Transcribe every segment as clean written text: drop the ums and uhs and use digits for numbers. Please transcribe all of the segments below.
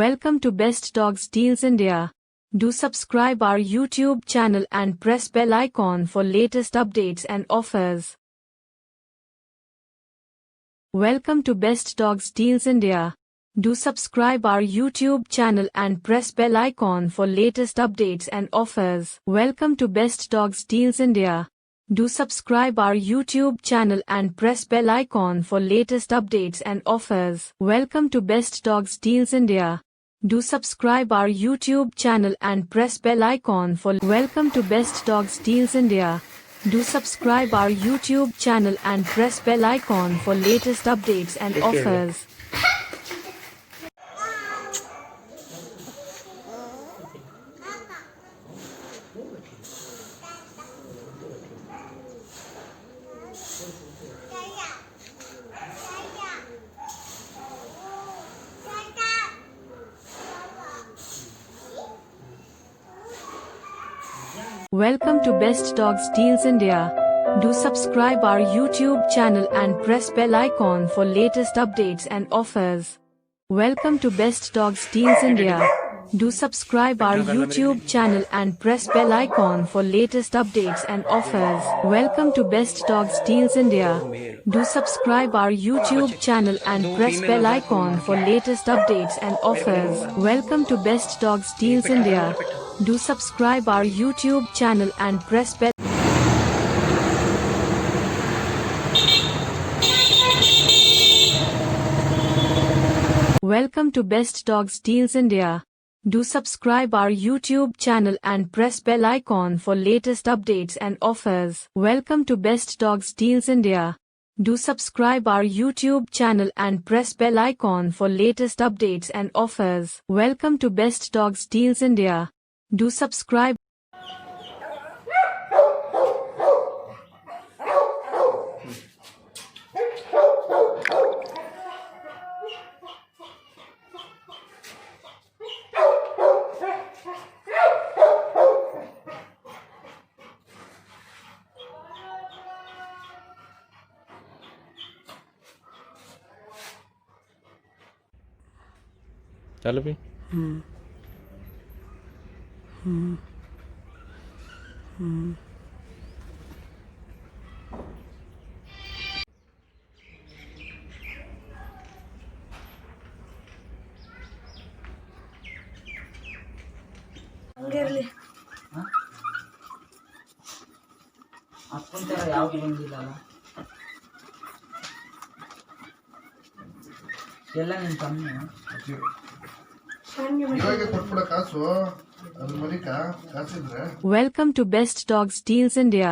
Welcome to Best Dogs Deals India. Do subscribe our YouTube channel and press bell icon for latest updates and offers. Welcome to Best Dogs Deals India. Do subscribe our YouTube channel and press bell icon for latest updates and offers. Welcome to Best Dogs Deals India. Do subscribe our YouTube channel and press bell icon for latest updates and offers. Welcome to Best Dogs Deals India. Do subscribe our YouTube channel and press bell icon for Welcome to Best Dogs Deals India. Do subscribe our YouTube channel and press bell icon for latest updates and offers. Welcome to Best Dogs Deals India. Do subscribe our YouTube channel and press bell icon for latest updates and offers. Welcome to Best Dogs Deals India. Do subscribe our YouTube channel and press bell icon for latest updates and offers. Welcome to Best Dogs Deals India. Do subscribe our YouTube channel and press bell icon for latest updates and offers. Welcome to Best Dogs Deals India. Do subscribe our YouTube channel and press bell. Welcome to Best Dogs Deals India. Do subscribe our YouTube channel and press bell icon for latest updates and offers. Welcome to Best Dogs Deals India. Do subscribe our YouTube channel and press bell icon for latest updates and offers. Welcome to Best Dogs Deals India. Do subscribe. चलो भी ಅಪ್ಪಂತರ ಯಾವ್ದು ಬಂದಿಲ್ಲಲ್ಲ ಎಲ್ಲ ನಿನ್ ಕಮ್ಮಿ ಇವಾಗ ಕೊಟ್ಬಿಡ ಕಾಸು ಅದು ಮಲಿಕ ಕಾಸಿದ್ರೆ Welcome to Best Dogs Deals India.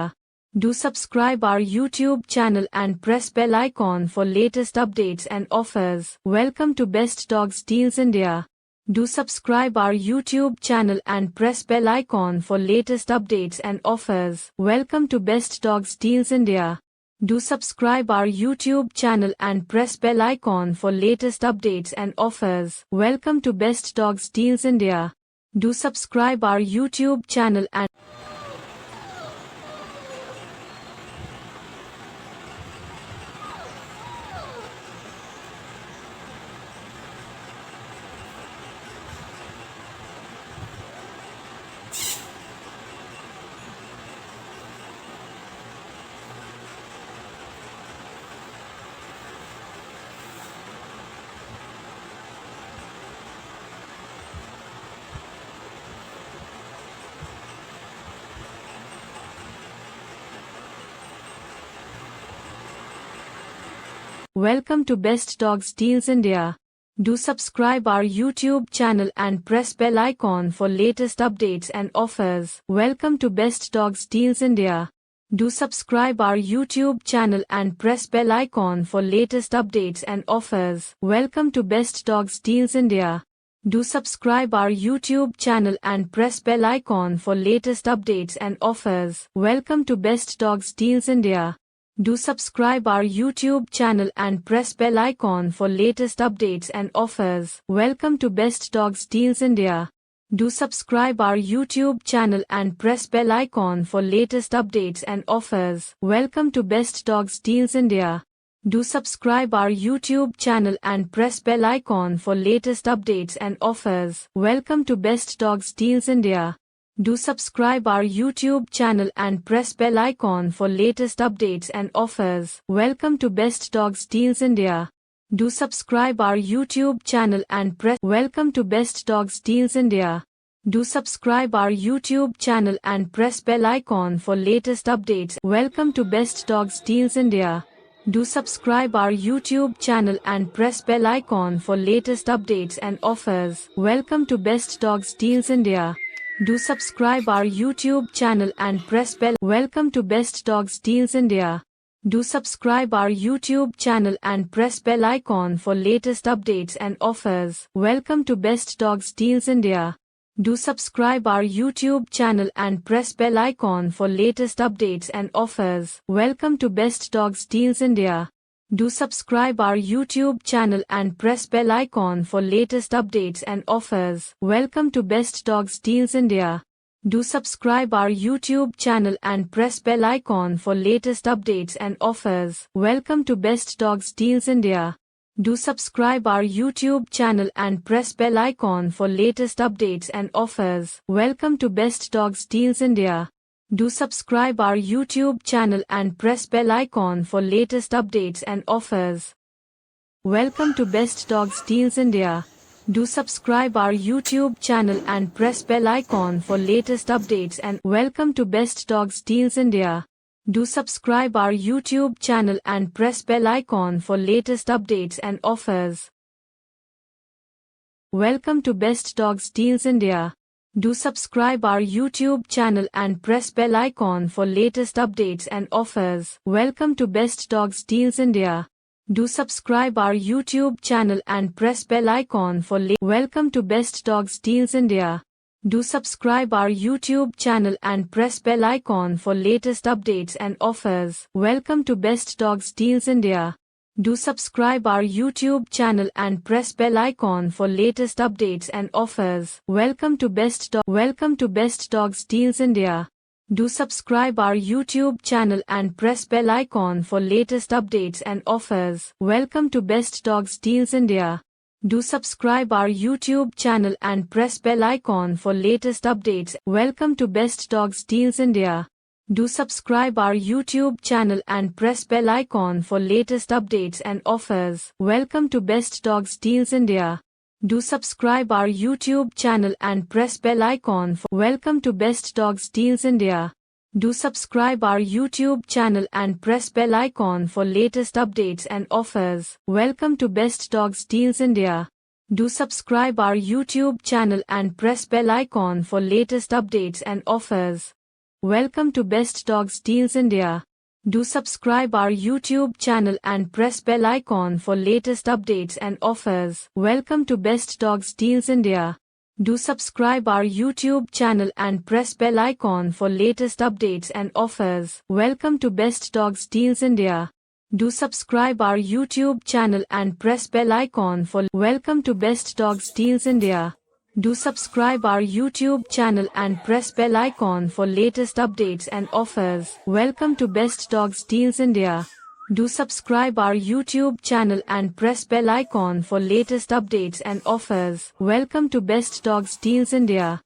Do subscribe our YouTube channel and press bell icon for latest updates and offers. Welcome to Best Dogs Deals India. Do subscribe our YouTube channel and press bell icon for latest updates and offers. Welcome to Best Dogs Deals India. Do subscribe our YouTube channel and press bell icon for latest updates and offers. Welcome to Best Dogs Deals India. Do subscribe our YouTube channel and Welcome to Best Dogs Deals India. Do subscribe our YouTube channel and press bell icon for latest updates and offers. Welcome to Best Dogs Deals India. Do subscribe our YouTube channel and press bell icon for latest updates and offers. Welcome to Best Dogs Deals India. Do subscribe our YouTube channel and press bell icon for latest updates and offers. Welcome to Best Dogs Deals India. Do subscribe our YouTube channel and press bell icon for latest updates and offers. Welcome to Best Dogs Deals India. Do subscribe our YouTube channel and press bell icon for latest updates and offers. Welcome to Best Dogs Deals India. Do subscribe our YouTube channel and press bell icon for latest updates and offers. Welcome to Best Dogs Deals India. Do subscribe our YouTube channel and press bell icon for latest updates and offers. Welcome to Best Dogs Deals India. Do subscribe our YouTube channel and press Welcome to Best Dogs Deals India. Do subscribe our YouTube channel and press bell icon for latest updates. Welcome to Best Dogs Deals India. Do subscribe our YouTube channel and press bell icon for latest updates and offers. Welcome to Best Dogs Deals India. Do subscribe our YouTube channel and press bell. Welcome to Best Dogs Deals India. Do subscribe our YouTube channel and press bell icon for latest updates and offers. Welcome to Best Dogs Deals India. Do subscribe our YouTube channel and press bell icon for latest updates and offers. Welcome to Best Dogs Deals India. Do subscribe our YouTube channel and press bell icon for latest updates and offers. Welcome to Best Dogs Deals India. Do subscribe our YouTube channel and press bell icon for latest updates and offers. Welcome to Best Dogs Deals India. Do subscribe our YouTube channel and press bell icon for latest updates and offers. Welcome to Best Dogs Deals India. Do subscribe our YouTube channel and press bell icon for latest updates and offers. Welcome to Best Dogs Deals India. Do subscribe our YouTube channel and press bell icon for latest updates and welcome to Best Dogs Deals India. Do subscribe our YouTube channel and press bell icon for latest updates and offers. Welcome to Best Dogs Deals India. Do subscribe our YouTube channel and press bell icon for latest updates and offers. Welcome to Best Dogs Deals India. Do subscribe our YouTube channel and press bell icon for Welcome to Best Dogs Deals India. Do subscribe our YouTube channel and press bell icon for latest updates and offers. Welcome to Best Dogs Deals India. Do subscribe our YouTube channel and press bell icon for latest updates and offers. Welcome to Best Dogs Deals India. Do subscribe our YouTube channel and press bell icon for latest updates and offers. Welcome to Best Dogs Deals India. Do subscribe our YouTube channel and press bell icon for latest updates. Welcome to Best Dogs Deals India. Do subscribe our YouTube channel and press bell icon for latest updates and offers. Welcome to Best Dogs Deals India. Do subscribe our YouTube channel and press bell icon for Welcome to Best Dogs Deals India. Do subscribe our YouTube channel and press bell icon for latest updates and offers. Welcome to Best Dogs Deals India. Do subscribe our YouTube channel and press bell icon for latest updates and offers. Welcome to Best Dogs Deals India. Do subscribe our YouTube channel and press bell icon for latest updates and offers. Welcome to Best Dogs Deals India. Do subscribe our YouTube channel and press bell icon for latest updates and offers. Welcome to Best Dogs Deals India. Do subscribe our YouTube channel and press bell icon for Welcome to Best Dogs Deals India. Do subscribe our YouTube channel and press bell icon for latest updates and offers. Welcome to Best Dogs Deals India. Do subscribe our YouTube channel and press bell icon for latest updates and offers. Welcome to Best Dogs Deals India.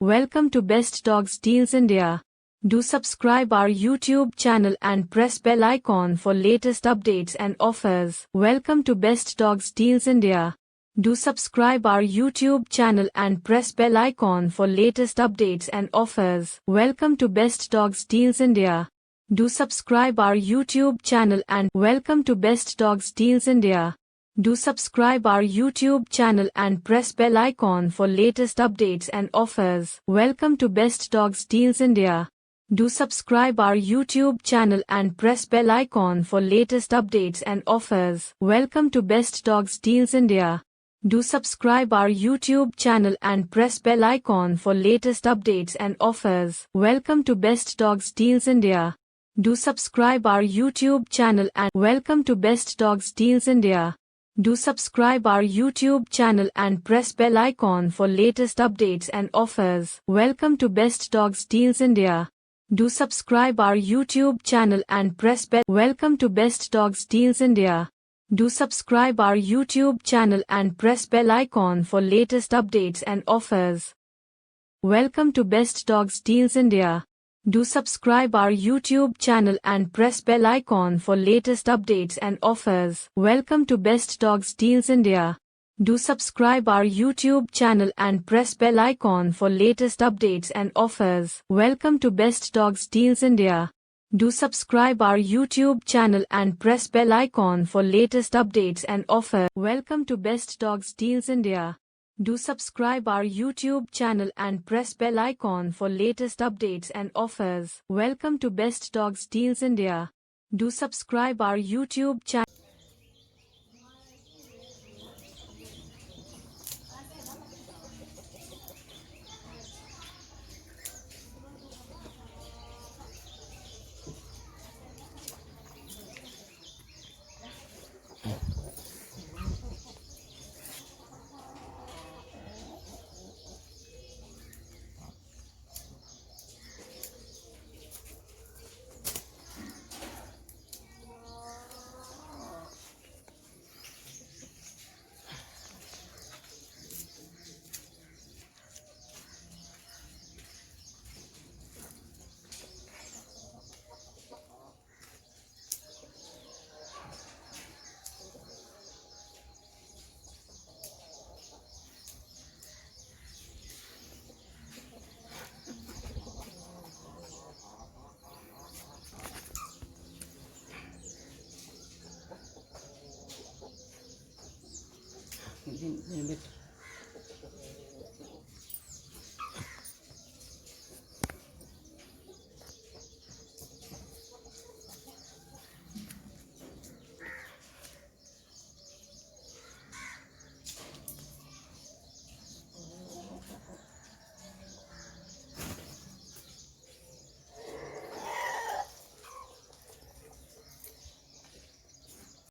Welcome to Best Dogs Deals India. Do subscribe our YouTube channel and press bell icon for latest updates and offers. Welcome to Best Dogs Deals India. Do subscribe our YouTube channel and press bell icon for latest updates and offers. Welcome to Best Dogs Deals India. Do subscribe our YouTube channel and welcome to Best Dogs Deals India. Do subscribe our YouTube channel and press bell icon for latest updates and offers. Welcome to Best Dogs Deals India. Do subscribe our YouTube channel and press bell icon for latest updates and offers. Welcome to Best Dogs Deals India. Do subscribe our YouTube channel and press bell icon for latest updates and offers. Welcome to Best Dogs Deals India. Do subscribe our YouTube channel and welcome to Best Dogs Deals India. Do subscribe our YouTube channel and press bell icon for latest updates and offers. Welcome to Best Dogs Deals India. Do subscribe our YouTube channel and press bell. Welcome to Best Dogs Deals India. Do subscribe our YouTube channel and press bell icon for latest updates and offers. Welcome to Best Dogs Deals India. Do subscribe our YouTube channel and press bell icon for latest updates and offers. Welcome to Best Dogs Deals India. Do subscribe our YouTube channel and press bell icon for latest updates and offers. Welcome to Best Dogs Deals India. Do subscribe our YouTube channel and press bell icon for latest updates and offers. Welcome to Best Dogs Deals India. Do subscribe our YouTube channel and press bell icon for latest updates and offers. Welcome to Best Dogs Deals India. Do subscribe our YouTube channel.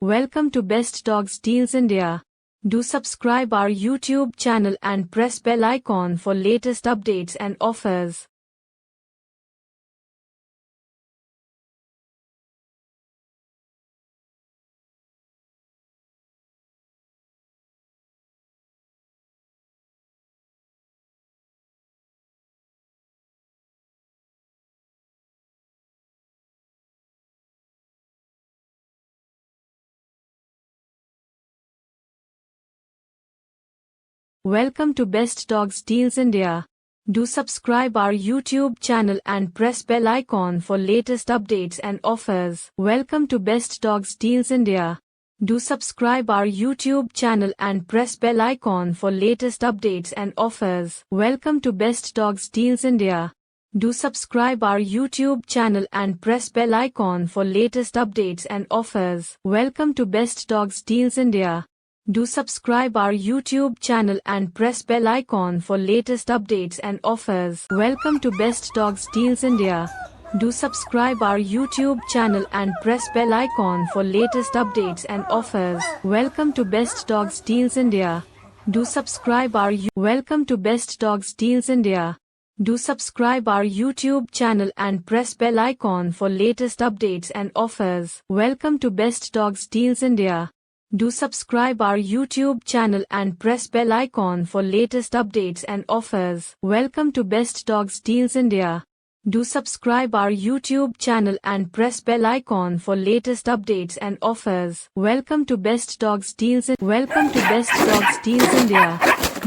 Welcome to Best Dogs Deals India. Do subscribe our YouTube channel and press bell icon for latest updates and offers. Welcome to Best Dogs Deals India. Do subscribe our YouTube channel and press bell icon for latest updates and offers. Welcome to Best Dogs Deals India. Do subscribe our YouTube channel and press bell icon for latest updates and offers. Welcome to Best Dogs Deals India. Do subscribe our YouTube channel and press bell icon for latest updates and offers. Welcome to Best Dogs Deals India. Do subscribe our YouTube channel and press bell icon for latest updates and offers. Welcome to Best Dogs Deals India. Do subscribe our YouTube channel and press bell icon for latest updates and offers. Welcome to Best Dogs Deals India. Do subscribe our Welcome to Best Dogs Deals India. Do subscribe our YouTube channel and press bell icon for latest updates and offers. Welcome to Best Dogs Deals India. Do subscribe our YouTube channel and press bell icon for latest updates and offers. Welcome to Best Dogs Deals India. Do subscribe our YouTube channel and press bell icon for latest updates and offers. Welcome to Best Dogs Deals Welcome to Best Dogs Deals India.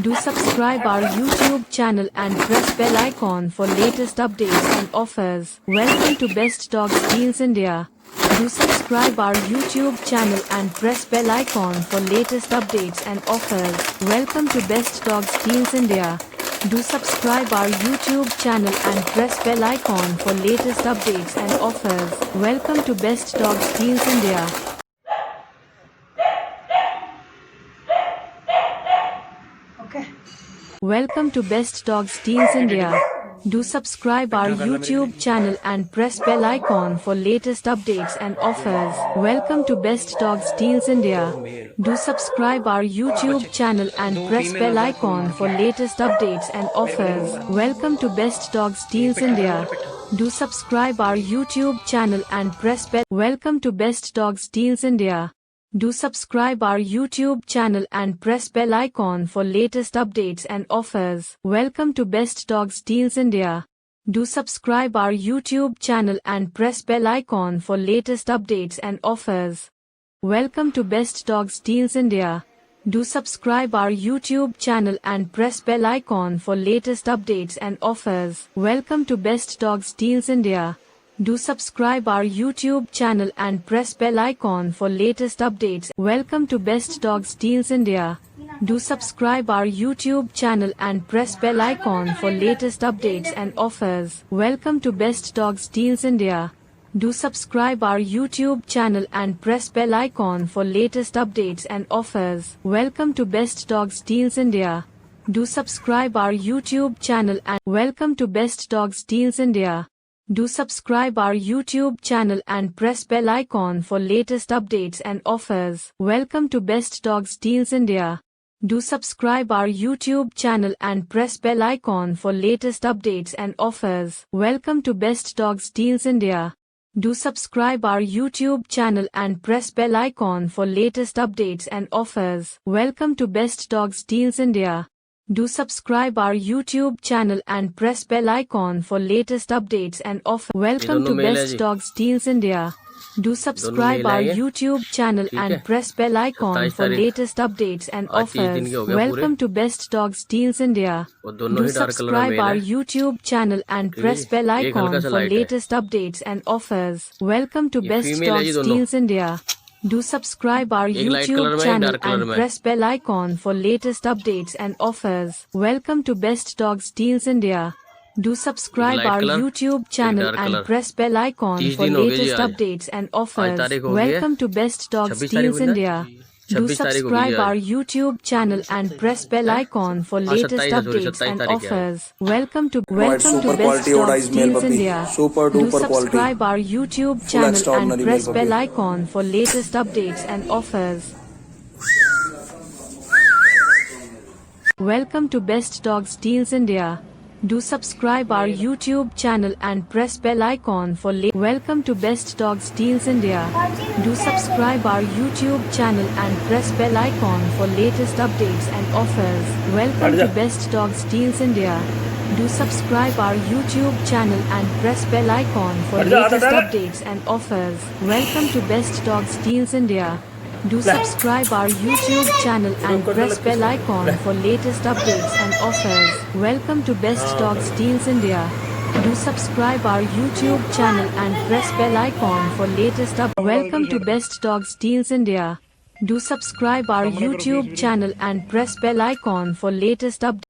Do subscribe our YouTube channel and press bell icon for latest updates and offers. Welcome to Best Dogs Deals India. Do subscribe our YouTube channel and press bell icon for latest updates and offers. Welcome to Best Dogs Deals India. Do subscribe our YouTube channel and press bell icon for latest updates and offers. Welcome to Best Dogs Deals India. Okay. Welcome to Best Dogs Deals India. Do subscribe our YouTube channel and press bell icon for latest updates and offers. Welcome to Best Dogs Deals India. Do subscribe our YouTube channel and press bell icon for latest updates and offers. Welcome to Best Dogs Deals India. Do subscribe our YouTube channel and press bell. Welcome to Best Dogs Deals India. Do subscribe our YouTube channel and press bell icon for latest updates and offers. Welcome to Best Dogs Deals India. Do subscribe our YouTube channel and press bell icon for latest updates and offers. Welcome to Best Dogs Deals India. Do subscribe our YouTube channel and press bell icon for latest updates and offers. Welcome to Best Dogs Deals India. Do subscribe our YouTube channel and press bell icon for latest updates. Welcome to Best Dogs Deals India. Do subscribe our YouTube channel and press bell icon for latest updates and offers. Welcome to Best Dogs Deals India. Do subscribe our YouTube channel and press bell icon for latest updates and offers. Welcome to Best Dogs Deals India. Do subscribe our YouTube channel and welcome to Best Dogs Deals India. Do subscribe our YouTube channel and press bell icon for latest updates and offers. Welcome to Best Dogs Deals India. Do subscribe our YouTube channel and press bell icon for latest updates and offers. Welcome to Best Dogs Deals India. Do subscribe our YouTube channel and press bell icon for latest updates and offers. Welcome to Best Dogs Deals India. Do subscribe our YouTube channel and press bell icon for latest updates and offers. Welcome to Best Dogs Deals India. Do subscribe our YouTube channel and press bell icon for latest updates and offers. Welcome to Best Dogs Deals India. Do subscribe our YouTube channel and press bell icon for latest updates and offers. Welcome to Best Dogs Deals India. Do subscribe our YouTube channel and press bell icon for latest updates and offers. Welcome to Best Dogs Deals India. Do subscribe our YouTube channel and press bell icon for latest updates and offers. Welcome to Best Dogs Deals India. Do subscribe our YouTube channel and press bell icon for latest updates and offers. Welcome to Best Dogs Deals India. Do subscribe our YouTube channel and press bell icon for latest updates and offers. Welcome to Best Dogs Deals India. Do subscribe our YouTube channel and press bell icon for Welcome to Best Dogs Deals India. Do subscribe our YouTube channel and press bell icon for latest updates and offers. Welcome to Best Dogs Deals India. Do subscribe our YouTube channel and press bell icon for latest updates and offers. Welcome to Best Dogs Deals India. Do subscribe our YouTube channel and press bell icon for latest updates and offers. Welcome to Best Dogs Deals India. Do subscribe our YouTube channel and press bell icon for latest Welcome to Best Dogs Deals India. Do subscribe our YouTube channel and press bell icon for latest updates.